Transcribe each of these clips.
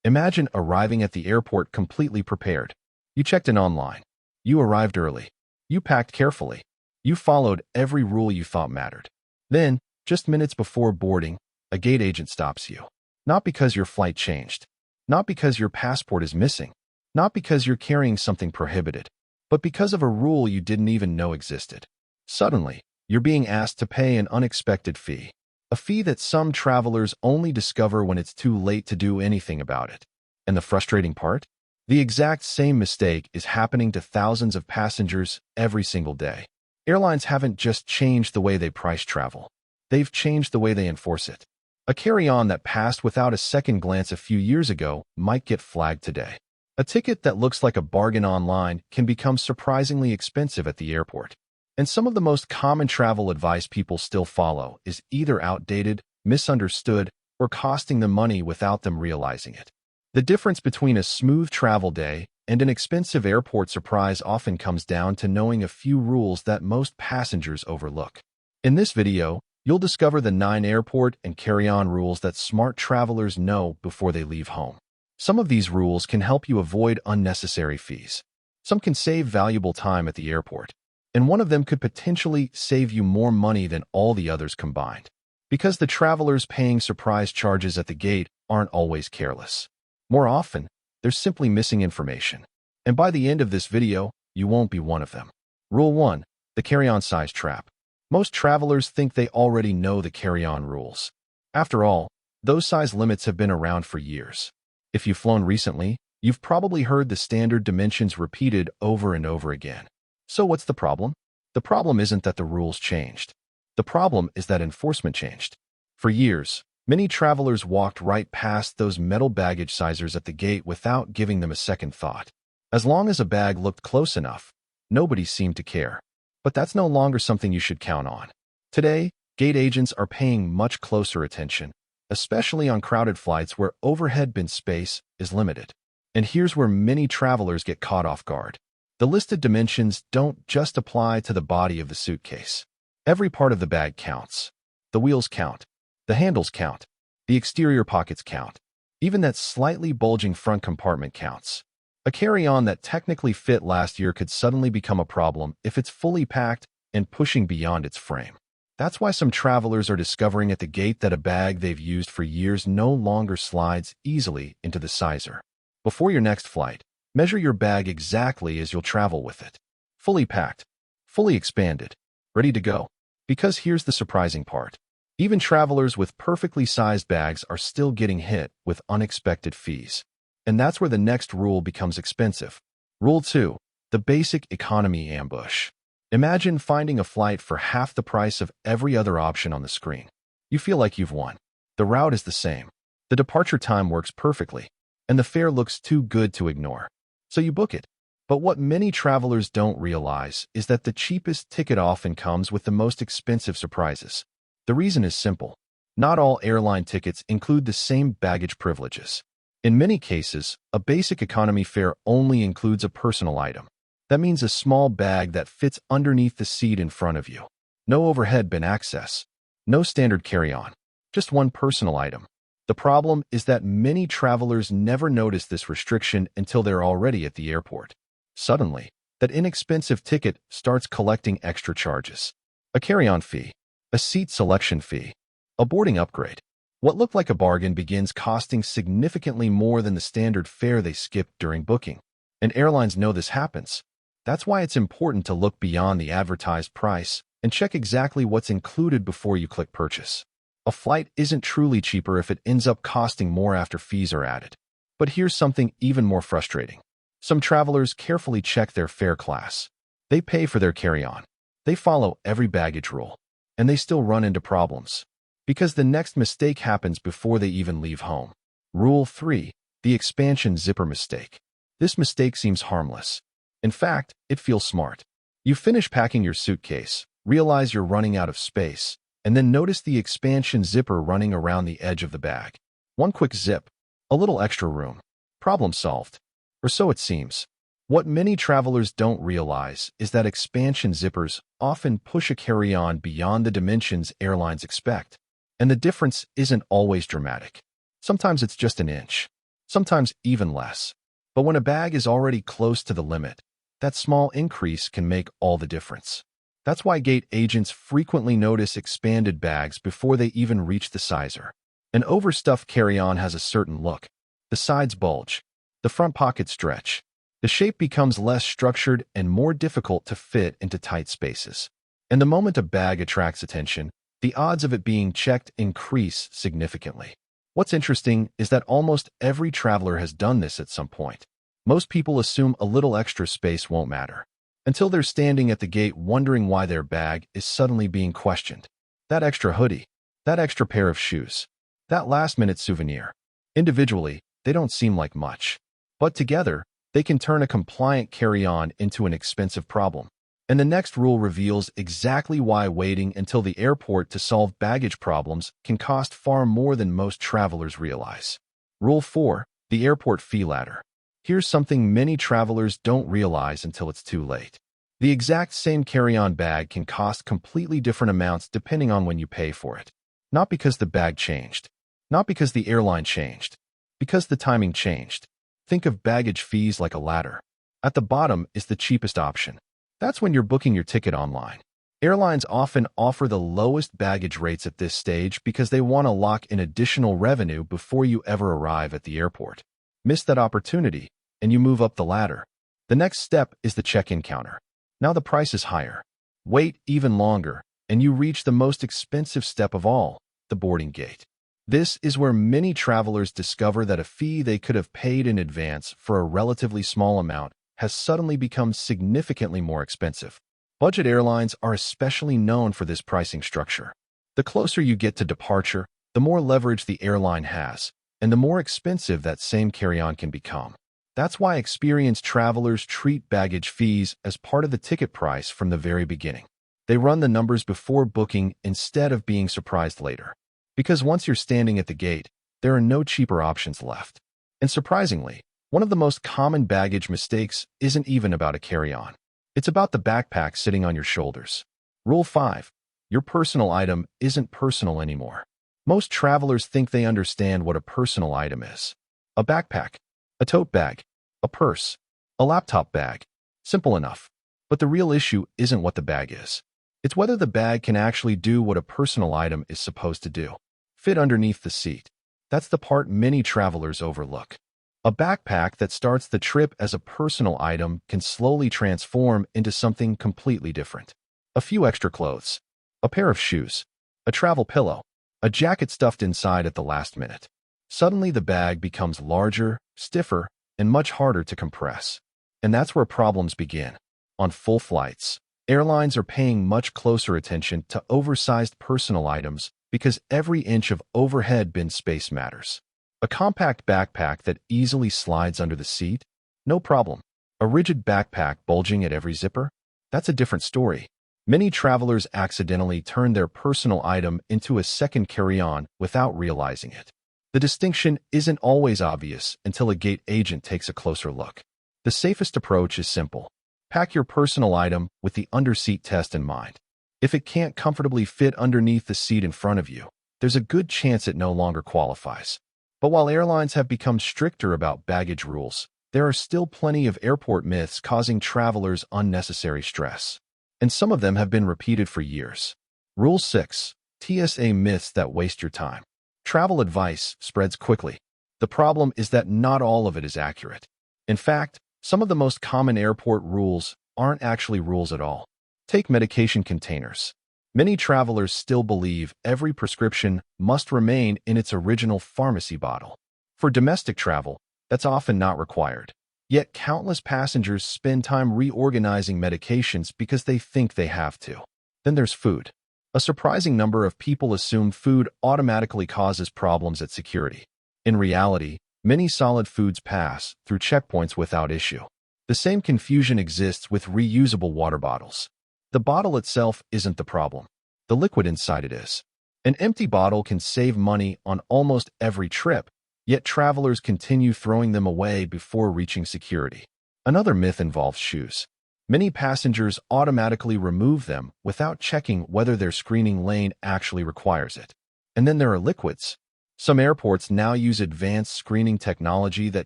Imagine arriving at the airport completely prepared. You checked in online. You arrived early. You packed carefully. You followed every rule you thought mattered. Then, just minutes before boarding, a gate agent stops you. Not because your flight changed. Not because your passport is missing. Not because you're carrying something prohibited. But because of a rule you didn't even know existed. Suddenly, you're being asked to pay an unexpected fee. A fee that some travelers only discover when it's too late to do anything about it. And the frustrating part? The exact same mistake is happening to thousands of passengers every single day. Airlines haven't just changed the way they price travel. They've changed the way they enforce it. A carry-on that passed without a second glance a few years ago might get flagged today. A ticket that looks like a bargain online can become surprisingly expensive at the airport. And some of the most common travel advice people still follow is either outdated, misunderstood, or costing them money without them realizing it. The difference between a smooth travel day and an expensive airport surprise often comes down to knowing a few rules that most passengers overlook. In this video, you'll discover the 9 airport and carry-on rules that smart travelers know before they leave home. Some of these rules can help you avoid unnecessary fees. Some can save valuable time at the airport. And one of them could potentially save you more money than all the others combined. Because the travelers paying surprise charges at the gate aren't always careless. More often, they're simply missing information. And by the end of this video, you won't be one of them. Rule 1. The carry-on size trap. Most travelers think they already know the carry-on rules. After all, those size limits have been around for years. If you've flown recently, you've probably heard the standard dimensions repeated over and over again. So what's the problem? The problem isn't that the rules changed. The problem is that enforcement changed. For years, many travelers walked right past those metal baggage sizers at the gate without giving them a second thought. As long as a bag looked close enough, nobody seemed to care. But that's no longer something you should count on. Today, gate agents are paying much closer attention, especially on crowded flights where overhead bin space is limited. And here's where many travelers get caught off guard. The listed dimensions don't just apply to the body of the suitcase. Every part of the bag counts. The wheels count. The handles count. The exterior pockets count. Even that slightly bulging front compartment counts. A carry-on that technically fit last year could suddenly become a problem if it's fully packed and pushing beyond its frame. That's why some travelers are discovering at the gate that a bag they've used for years no longer slides easily into the sizer. Before your next flight, measure your bag exactly as you'll travel with it. Fully packed, fully expanded, ready to go. Because here's the surprising part. Even travelers with perfectly sized bags are still getting hit with unexpected fees. And that's where the next rule becomes expensive. Rule 2. The basic economy ambush. Imagine finding a flight for half the price of every other option on the screen. You feel like you've won. The route is the same. The departure time works perfectly. And the fare looks too good to ignore. So you book it. But what many travelers don't realize is that the cheapest ticket often comes with the most expensive surprises. The reason is simple. Not all airline tickets include the same baggage privileges. In many cases, a basic economy fare only includes a personal item. That means a small bag that fits underneath the seat in front of you. No overhead bin access. No standard carry-on. Just one personal item. The problem is that many travelers never notice this restriction until they're already at the airport. Suddenly, that inexpensive ticket starts collecting extra charges. A carry-on fee, a seat selection fee, a boarding upgrade. What looked like a bargain begins costing significantly more than the standard fare they skipped during booking. And airlines know this happens. That's why it's important to look beyond the advertised price and check exactly what's included before you click purchase. A flight isn't truly cheaper if it ends up costing more after fees are added. But here's something even more frustrating. Some travelers carefully check their fare class. They pay for their carry-on. They follow every baggage rule. And they still run into problems. Because the next mistake happens before they even leave home. Rule 3. The expansion zipper mistake. This mistake seems harmless. In fact, it feels smart. You finish packing your suitcase, realize you're running out of space, and then notice the expansion zipper running around the edge of the bag. One quick zip, a little extra room. Problem solved. Or so it seems. What many travelers don't realize is that expansion zippers often push a carry-on beyond the dimensions airlines expect. And the difference isn't always dramatic. Sometimes it's just an inch. sometimes even less. But when a bag is already close to the limit, that small increase can make all the difference. That's why gate agents frequently notice expanded bags before they even reach the sizer. An overstuffed carry-on has a certain look. The sides bulge. The front pockets stretch. The shape becomes less structured and more difficult to fit into tight spaces. And the moment a bag attracts attention, the odds of it being checked increase significantly. What's interesting is that almost every traveler has done this at some point. Most people assume a little extra space won't matter, until they're standing at the gate wondering why their bag is suddenly being questioned. That extra hoodie, that extra pair of shoes, that last-minute souvenir. Individually, they don't seem like much. But together, they can turn a compliant carry-on into an expensive problem. And the next rule reveals exactly why waiting until the airport to solve baggage problems can cost far more than most travelers realize. Rule 4. The airport fee ladder. Here's something many travelers don't realize until it's too late. The exact same carry-on bag can cost completely different amounts depending on when you pay for it. Not because the bag changed. Not because the airline changed. Because the timing changed. Think of baggage fees like a ladder. At the bottom is the cheapest option. That's when you're booking your ticket online. Airlines often offer the lowest baggage rates at this stage because they want to lock in additional revenue before you ever arrive at the airport. Miss that opportunity, and you move up the ladder. The next step is the check-in counter. Now the price is higher. Wait even longer, and you reach the most expensive step of all, the boarding gate. This is where many travelers discover that a fee they could have paid in advance for a relatively small amount has suddenly become significantly more expensive. Budget airlines are especially known for this pricing structure. The closer you get to departure, the more leverage the airline has, and the more expensive that same carry-on can become. That's why experienced travelers treat baggage fees as part of the ticket price from the very beginning. They run the numbers before booking instead of being surprised later. Because once you're standing at the gate, there are no cheaper options left. And surprisingly, one of the most common baggage mistakes isn't even about a carry-on. It's about the backpack sitting on your shoulders. Rule 5. Your personal item isn't personal anymore. Most travelers think they understand what a personal item is. A backpack, a tote bag, a purse, a laptop bag. Simple enough. But the real issue isn't what the bag is. It's whether the bag can actually do what a personal item is supposed to do. Fit underneath the seat. That's the part many travelers overlook. A backpack that starts the trip as a personal item can slowly transform into something completely different. A few extra clothes, a pair of shoes, a travel pillow, a jacket stuffed inside at the last minute. Suddenly the bag becomes larger, stiffer, and much harder to compress. And that's where problems begin. On full flights, airlines are paying much closer attention to oversized personal items because every inch of overhead bin space matters. A compact backpack that easily slides under the seat? No problem. A rigid backpack bulging at every zipper? That's a different story. Many travelers accidentally turn their personal item into a second carry-on without realizing it. The distinction isn't always obvious until a gate agent takes a closer look. The safest approach is simple. Pack your personal item with the under-seat test in mind. If it can't comfortably fit underneath the seat in front of you, there's a good chance it no longer qualifies. But while airlines have become stricter about baggage rules, there are still plenty of airport myths causing travelers unnecessary stress. And some of them have been repeated for years. Rule 6. TSA myths that waste your time. Travel advice spreads quickly. The problem is that not all of it is accurate. In fact, some of the most common airport rules aren't actually rules at all. Take medication containers. Many travelers still believe every prescription must remain in its original pharmacy bottle. For domestic travel, that's often not required. Yet countless passengers spend time reorganizing medications because they think they have to. Then there's food. A surprising number of people assume food automatically causes problems at security. In reality, many solid foods pass through checkpoints without issue. The same confusion exists with reusable water bottles. The bottle itself isn't the problem. The liquid inside it is. An empty bottle can save money on almost every trip, yet travelers continue throwing them away before reaching security. Another myth involves shoes. Many passengers automatically remove them without checking whether their screening lane actually requires it. And then there are liquids. Some airports now use advanced screening technology that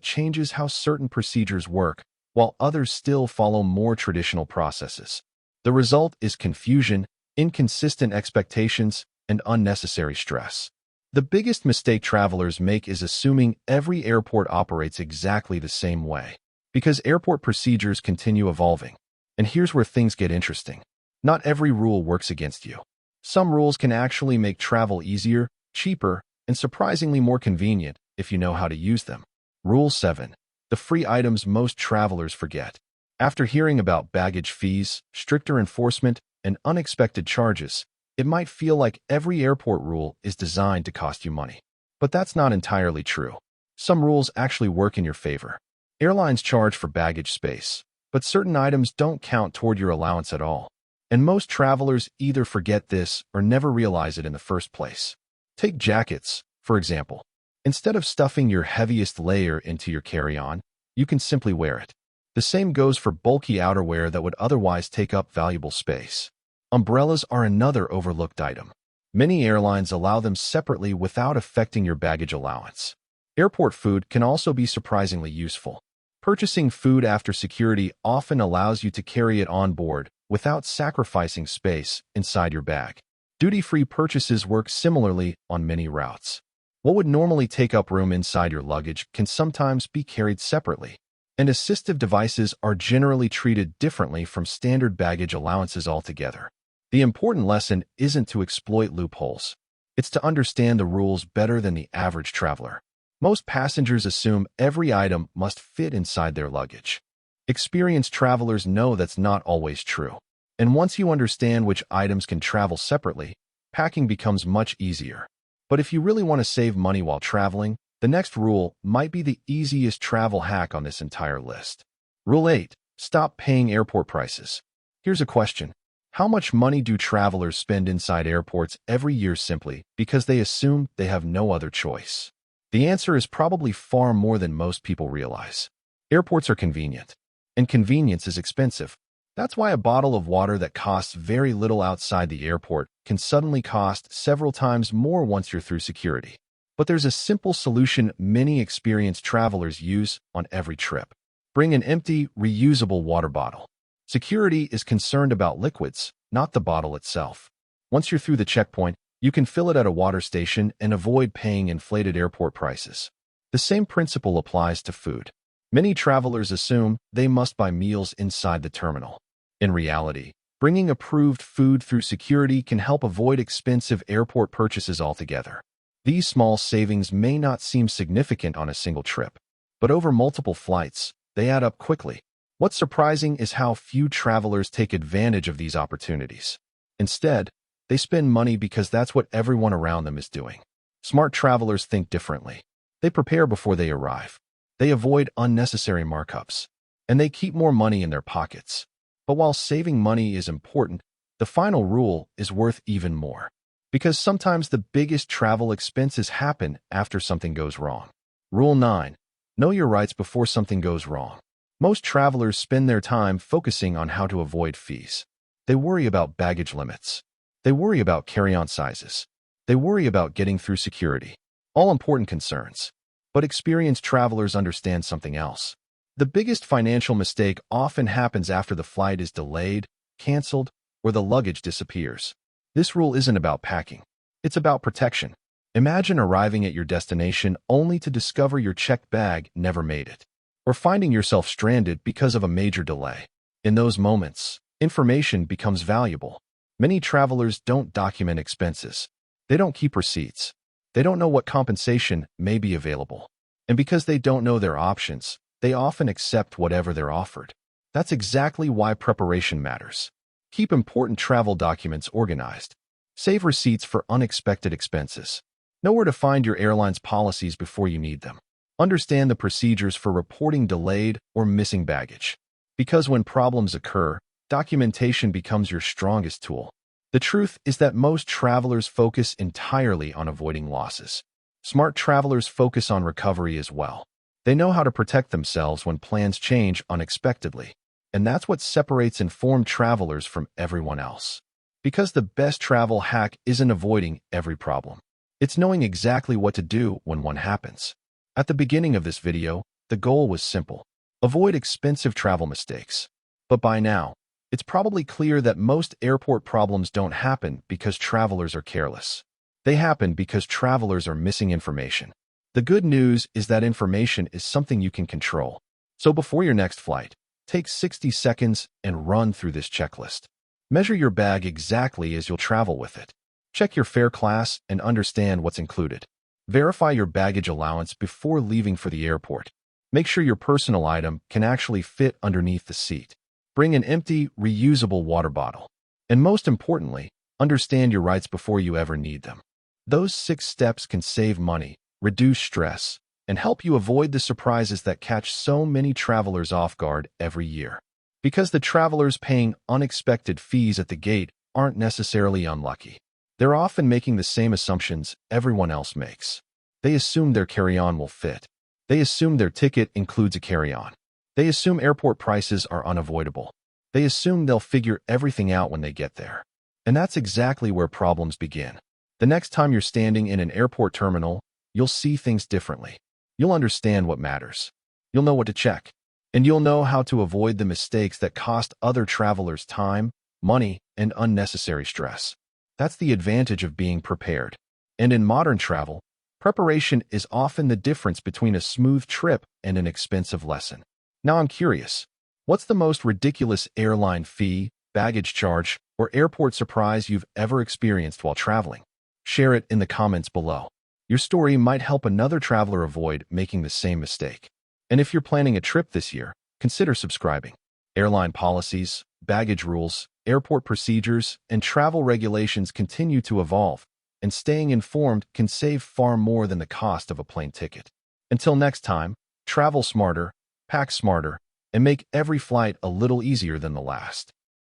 changes how certain procedures work, while others still follow more traditional processes. The result is confusion, inconsistent expectations, and unnecessary stress. The biggest mistake travelers make is assuming every airport operates exactly the same way, because airport procedures continue evolving. And here's where things get interesting. Not every rule works against you. Some rules can actually make travel easier, cheaper, and surprisingly more convenient if you know how to use them. Rule 7. The free items most travelers forget. After hearing about baggage fees, stricter enforcement, and unexpected charges, it might feel like every airport rule is designed to cost you money. But that's not entirely true. Some rules actually work in your favor. Airlines charge for baggage space, but certain items don't count toward your allowance at all. And most travelers either forget this or never realize it in the first place. Take jackets, for example. Instead of stuffing your heaviest layer into your carry-on, you can simply wear it. The same goes for bulky outerwear that would otherwise take up valuable space. Umbrellas are another overlooked item. Many airlines allow them separately without affecting your baggage allowance. Airport food can also be surprisingly useful. Purchasing food after security often allows you to carry it on board without sacrificing space inside your bag. Duty-free purchases work similarly on many routes. What would normally take up room inside your luggage can sometimes be carried separately, and assistive devices are generally treated differently from standard baggage allowances altogether. The important lesson isn't to exploit loopholes. It's to understand the rules better than the average traveler. Most passengers assume every item must fit inside their luggage. Experienced travelers know that's not always true. And once you understand which items can travel separately, packing becomes much easier. But if you really want to save money while traveling, the next rule might be the easiest travel hack on this entire list. Rule 8. Stop paying airport prices. Here's a question. How much money do travelers spend inside airports every year simply because they assume they have no other choice? The answer is probably far more than most people realize. Airports are convenient, and convenience is expensive. That's why a bottle of water that costs very little outside the airport can suddenly cost several times more once you're through security. But there's a simple solution many experienced travelers use on every trip. Bring an empty, reusable water bottle. Security is concerned about liquids, not the bottle itself. Once you're through the checkpoint, you can fill it at a water station and avoid paying inflated airport prices. The same principle applies to food. Many travelers assume they must buy meals inside the terminal. In reality, bringing approved food through security can help avoid expensive airport purchases altogether. These small savings may not seem significant on a single trip, but over multiple flights, they add up quickly. What's surprising is how few travelers take advantage of these opportunities. Instead, they spend money because that's what everyone around them is doing. Smart travelers think differently. They prepare before they arrive. They avoid unnecessary markups, and they keep more money in their pockets. But while saving money is important, the final rule is worth even more. Because sometimes the biggest travel expenses happen after something goes wrong. Rule 9. Know your rights before something goes wrong. Most travelers spend their time focusing on how to avoid fees. They worry about baggage limits. They worry about carry-on sizes. They worry about getting through security. All important concerns. But experienced travelers understand something else. The biggest financial mistake often happens after the flight is delayed, canceled, or the luggage disappears. This rule isn't about packing. It's about protection. Imagine arriving at your destination only to discover your checked bag never made it, or finding yourself stranded because of a major delay. In those moments, information becomes valuable. Many travelers don't document expenses. They don't keep receipts. They don't know what compensation may be available. And because they don't know their options, they often accept whatever they're offered. That's exactly why preparation matters. Keep important travel documents organized. Save receipts for unexpected expenses. Know where to find your airline's policies before you need them. Understand the procedures for reporting delayed or missing baggage. Because when problems occur, documentation becomes your strongest tool. The truth is that most travelers focus entirely on avoiding losses. Smart travelers focus on recovery as well. They know how to protect themselves when plans change unexpectedly. And that's what separates informed travelers from everyone else. Because the best travel hack isn't avoiding every problem. It's knowing exactly what to do when one happens. At the beginning of this video, the goal was simple. Avoid expensive travel mistakes. But by now, it's probably clear that most airport problems don't happen because travelers are careless. They happen because travelers are missing information. The good news is that information is something you can control. So before your next flight, take 60 seconds and run through this checklist. Measure your bag exactly as you'll travel with it. Check your fare class and understand what's included. Verify your baggage allowance before leaving for the airport. Make sure your personal item can actually fit underneath the seat. Bring an empty, reusable water bottle. And most importantly, understand your rights before you ever need them. Those 6 steps can save money, reduce stress, and help you avoid the surprises that catch so many travelers off guard every year. Because the travelers paying unexpected fees at the gate aren't necessarily unlucky. They're often making the same assumptions everyone else makes. They assume their carry-on will fit. They assume their ticket includes a carry-on. They assume airport prices are unavoidable. They assume they'll figure everything out when they get there. And that's exactly where problems begin. The next time you're standing in an airport terminal, you'll see things differently. You'll understand what matters. You'll know what to check. And you'll know how to avoid the mistakes that cost other travelers time, money, and unnecessary stress. That's the advantage of being prepared. And in modern travel, preparation is often the difference between a smooth trip and an expensive lesson. Now I'm curious, what's the most ridiculous airline fee, baggage charge, or airport surprise you've ever experienced while traveling? Share it in the comments below. Your story might help another traveler avoid making the same mistake. And if you're planning a trip this year, consider subscribing. Airline policies, baggage rules, airport procedures, and travel regulations continue to evolve, and staying informed can save far more than the cost of a plane ticket. Until next time, travel smarter, pack smarter, and make every flight a little easier than the last.